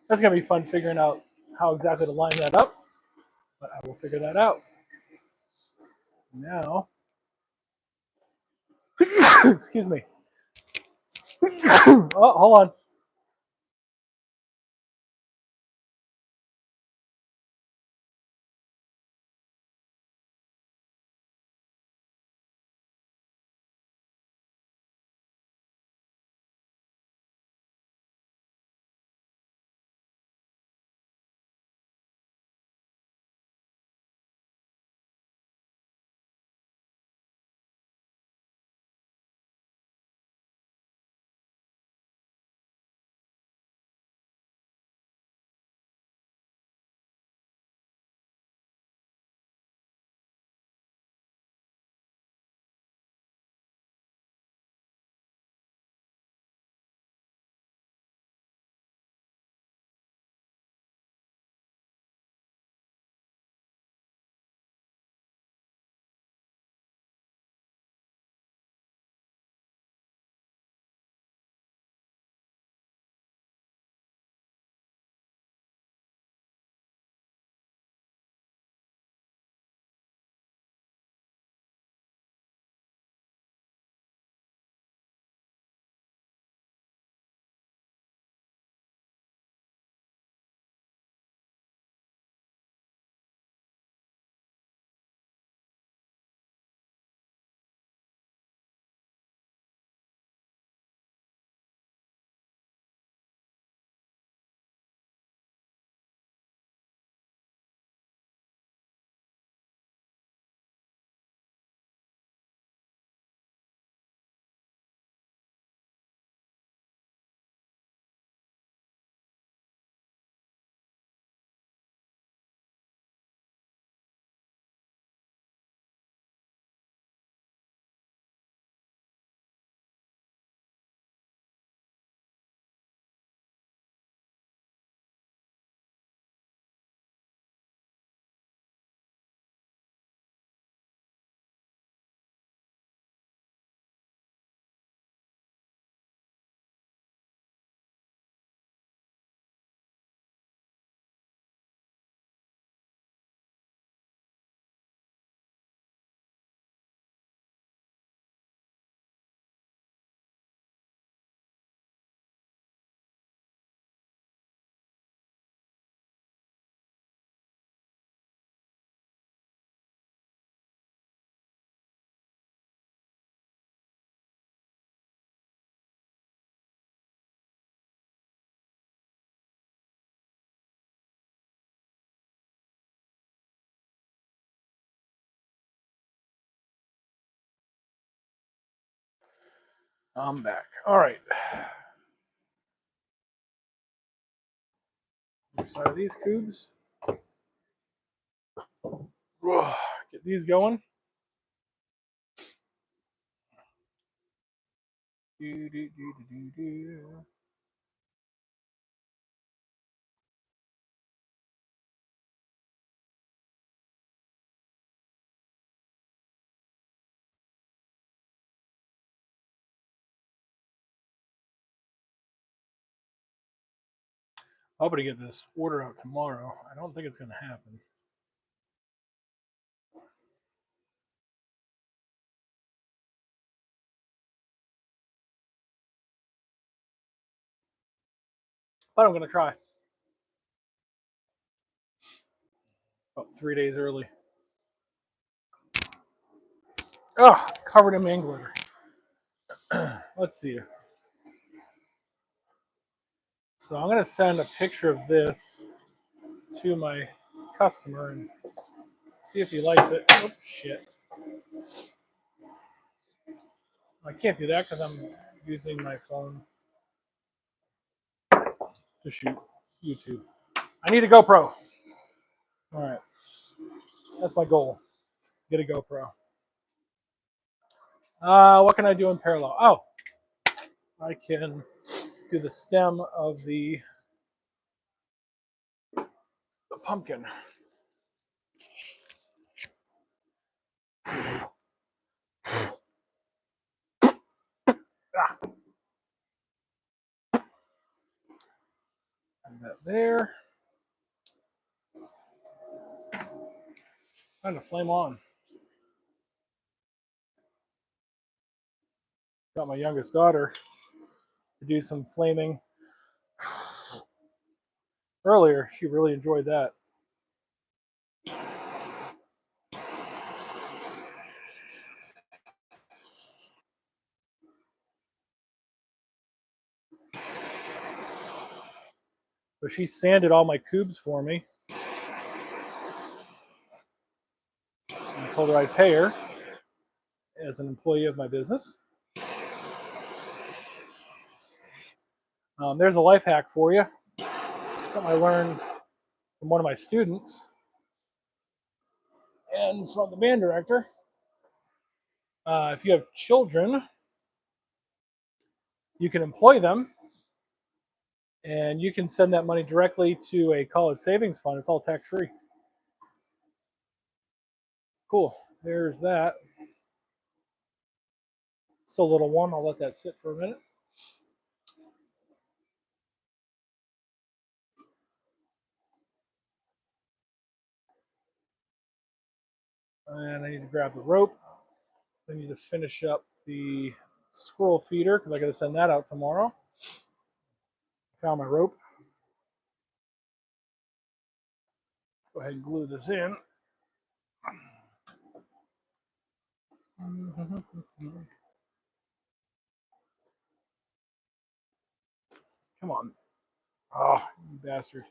That's going to be fun figuring out how exactly to line that up, but I will figure that out. Now, excuse me. Oh, hold on. I'm back. All right. Side of these cubes. Get these going. Do, do, do, do, do. Hoping to get this order out tomorrow. I don't think it's going to happen. But I'm going to try. About 3 days early. Oh, covered in man glitter. Let's see. So I'm going to send a picture of this to my customer and see if he likes it. Oh, shit. I can't do that because I'm using my phone to shoot YouTube. I need a GoPro. All right. That's my goal. Get a GoPro. What can I do in parallel? Oh, I can do the stem of the pumpkin. Ah. And that there. Time to flame on. Got my youngest daughter to do some flaming earlier. She really enjoyed that. So she sanded all my cubes for me. I told her I'd pay her as an employee of my business. There's a life hack for you. Something I learned from one of my students and from the band director. If you have children, you can employ them and you can send that money directly to a college savings fund. It's all tax-free. Cool. There's that. Still a little warm. I'll let that sit for a minute. And I need to grab the rope. I need to finish up the squirrel feeder because I got to send that out tomorrow. Found my rope. Let's go ahead and glue this in. Come on. Oh, you bastard.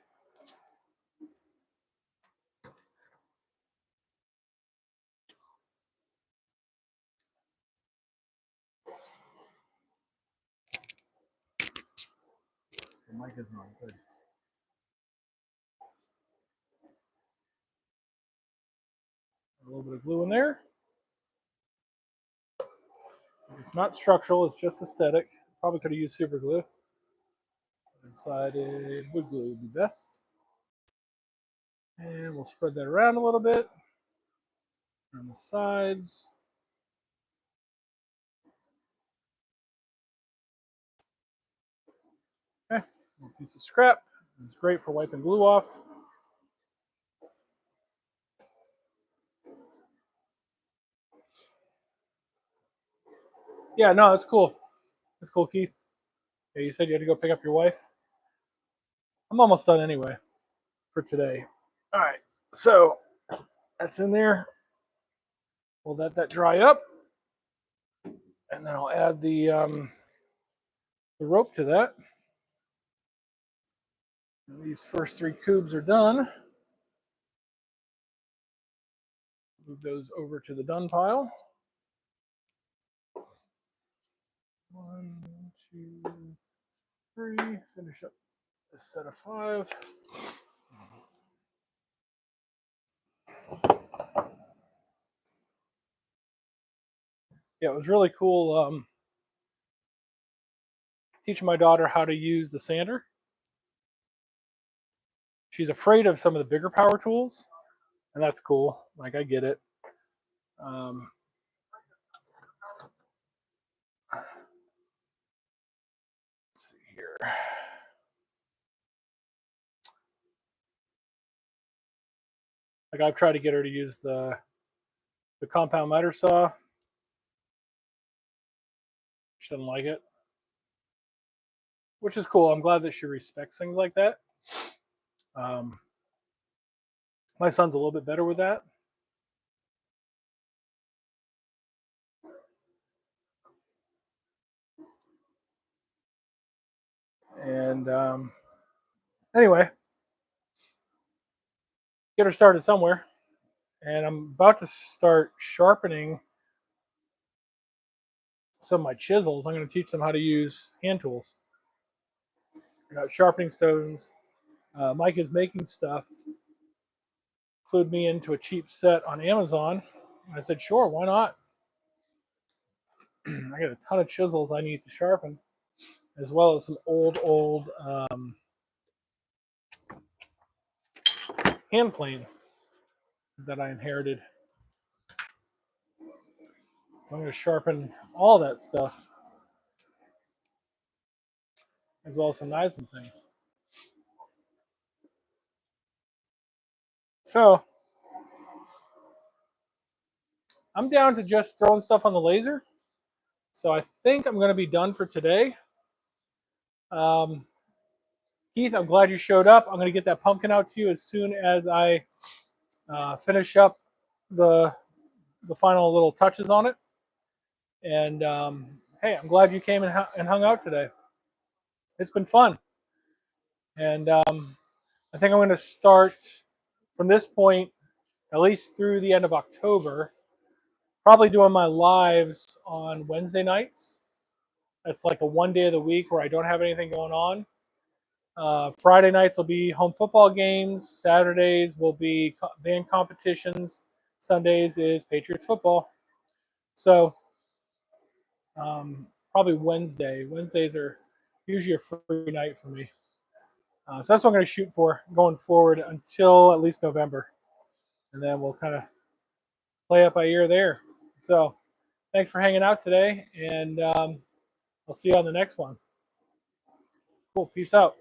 The mic is not good. A little bit of glue in there. It's not structural, it's just aesthetic. Probably could have used super glue. I decided wood glue would be best. And we'll spread that around a little bit on the sides. Okay, a piece of scrap. It's great for wiping glue off. Yeah, no, it's cool. It's cool, Keith. Yeah, you said you had to go pick up your wife. I'm almost done anyway for today. All right, so that's in there. We'll let that dry up, and then I'll add the rope to that. And these first 3 cubes are done. Move those over to the done pile. 1, 2, 3. Finish up this set of 5. Yeah, it was really cool teaching my daughter how to use the sander. She's afraid of some of the bigger power tools, and that's cool. Like, I get it. Let's see here. Like, I've tried to get her to use the compound miter saw. She doesn't like it, which is cool. I'm glad that she respects things like that. My son's a little bit better with that. And anyway, get her started somewhere. And I'm about to start sharpening some of my chisels. I'm going to teach them how to use hand tools. I got sharpening stones. Mike is making stuff. Clued me into a cheap set on Amazon. I said, sure, why not? I got a ton of chisels I need to sharpen. as well as some old hand planes that I inherited. So I'm going to sharpen all that stuff, as well as some knives and things. So I'm down to just throwing stuff on the laser. So I think I'm going to be done for today. Keith, I'm glad you showed up. I'm going to get that pumpkin out to you as soon as I finish up the final little touches on it. And hey, I'm glad you came and hung out today. It's been fun. And I think I'm going to start from this point, at least through the end of October, probably doing my lives on Wednesday nights. That's like the one day of the week where I don't have anything going on. Friday nights will be home football games. Saturdays will be band competitions. Sundays is Patriots football. So probably Wednesday. Wednesdays are usually a free night for me. So that's what I'm going to shoot for going forward until at least November. And then we'll kind of play it by ear there. So thanks for hanging out today. And I'll see you on the next one. Cool. Peace out.